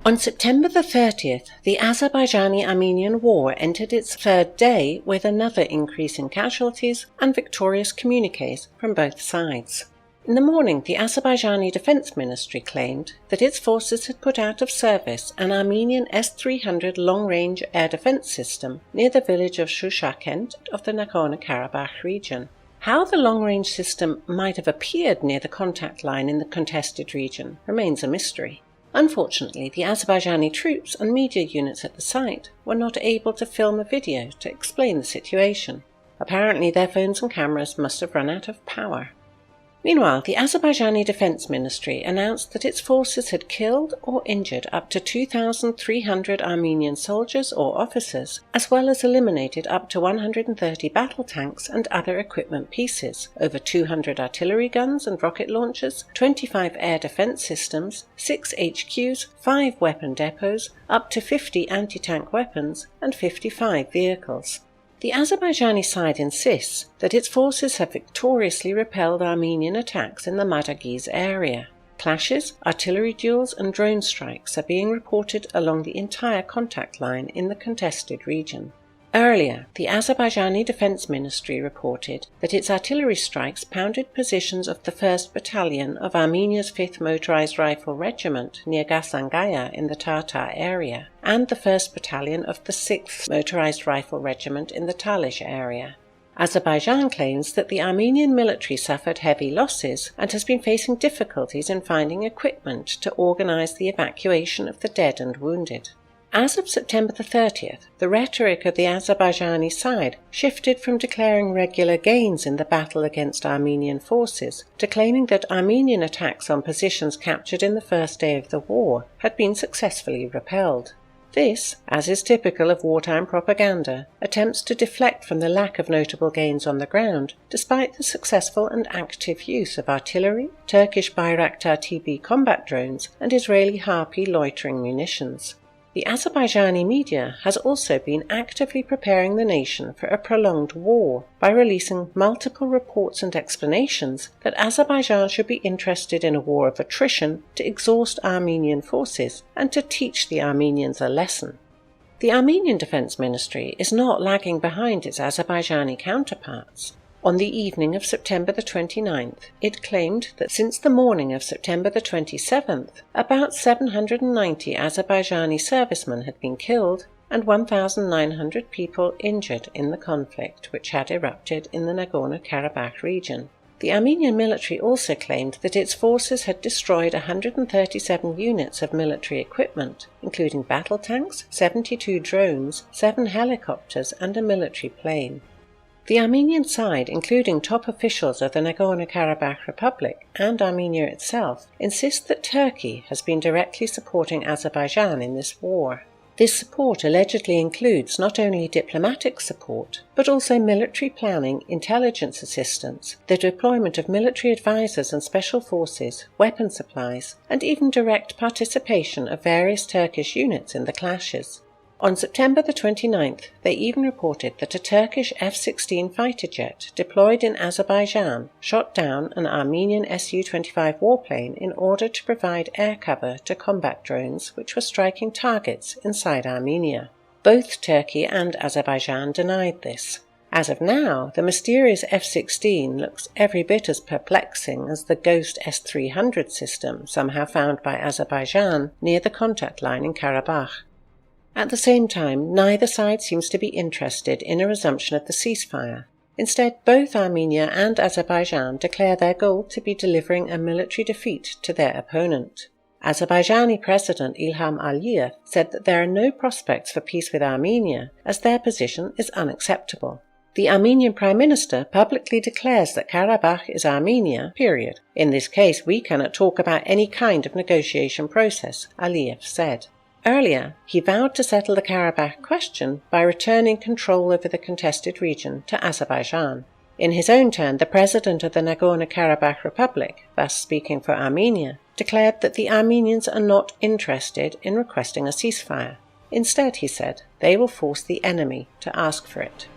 On September the 30th, the Azerbaijani-Armenian war entered its third day with another increase in casualties and victorious communiques from both sides. In the morning, the Azerbaijani Defense Ministry claimed that its forces had put out of service an Armenian S-300 long-range air defense system near the village of Shushakend of the Nagorno-Karabakh region. How the long-range system might have appeared near the contact line in the contested region remains a mystery. Unfortunately, the Azerbaijani troops and media units at the site were not able to film a video to explain the situation. Apparently, their phones and cameras must have run out of power. Meanwhile, the Azerbaijani Defense Ministry announced that its forces had killed or injured up to 2,300 Armenian soldiers or officers, as well as eliminated up to 130 battle tanks and other equipment pieces, over 200 artillery guns and rocket launchers, 25 air defense systems, 6 HQs, 5 weapon depots, up to 50 anti-tank weapons, and 55 vehicles. The Azerbaijani side insists that its forces have victoriously repelled Armenian attacks in the Madagiz area. Clashes, artillery duels and drone strikes are being reported along the entire contact line in the contested region. Earlier, the Azerbaijani Defense Ministry reported that its artillery strikes pounded positions of the 1st Battalion of Armenia's 5th Motorized Rifle Regiment near Gasangaya in the Tartar area, and the 1st Battalion of the 6th Motorized Rifle Regiment in the Talish area. Azerbaijan claims that the Armenian military suffered heavy losses and has been facing difficulties in finding equipment to organize the evacuation of the dead and wounded. As of September the 30th, the rhetoric of the Azerbaijani side shifted from declaring regular gains in the battle against Armenian forces to claiming that Armenian attacks on positions captured in the first day of the war had been successfully repelled. This, as is typical of wartime propaganda, attempts to deflect from the lack of notable gains on the ground, despite the successful and active use of artillery, Turkish Bayraktar TB combat drones, and Israeli Harpy loitering munitions. The Azerbaijani media has also been actively preparing the nation for a prolonged war by releasing multiple reports and explanations that Azerbaijan should be interested in a war of attrition to exhaust Armenian forces and to teach the Armenians a lesson. The Armenian Defense Ministry is not lagging behind its Azerbaijani counterparts. On the evening of September the 29th, it claimed that since the morning of September the 27th, about 790 Azerbaijani servicemen had been killed and 1,900 people injured in the conflict which had erupted in the Nagorno-Karabakh region. The Armenian military also claimed that its forces had destroyed 137 units of military equipment, including battle tanks, 72 drones, 7 helicopters and a military plane. The Armenian side, including top officials of the Nagorno-Karabakh Republic and Armenia itself, insist that Turkey has been directly supporting Azerbaijan in this war. This support allegedly includes not only diplomatic support, but also military planning, intelligence assistance, the deployment of military advisors and special forces, weapon supplies, and even direct participation of various Turkish units in the clashes. On September the 29th, they even reported that a Turkish F-16 fighter jet deployed in Azerbaijan shot down an Armenian Su-25 warplane in order to provide air cover to combat drones which were striking targets inside Armenia. Both Turkey and Azerbaijan denied this. As of now, the mysterious F-16 looks every bit as perplexing as the ghost S-300 system somehow found by Azerbaijan near the contact line in Karabakh. At the same time, neither side seems to be interested in a resumption of the ceasefire. Instead, both Armenia and Azerbaijan declare their goal to be delivering a military defeat to their opponent. Azerbaijani President Ilham Aliyev said that there are no prospects for peace with Armenia, as their position is unacceptable. The Armenian Prime Minister publicly declares that Karabakh is Armenia, period. In this case, we cannot talk about any kind of negotiation process, Aliyev said. Earlier, he vowed to settle the Karabakh question by returning control over the contested region to Azerbaijan. In his own turn, the president of the Nagorno-Karabakh Republic, thus speaking for Armenia, declared that the Armenians are not interested in requesting a ceasefire. Instead, he said, they will force the enemy to ask for it.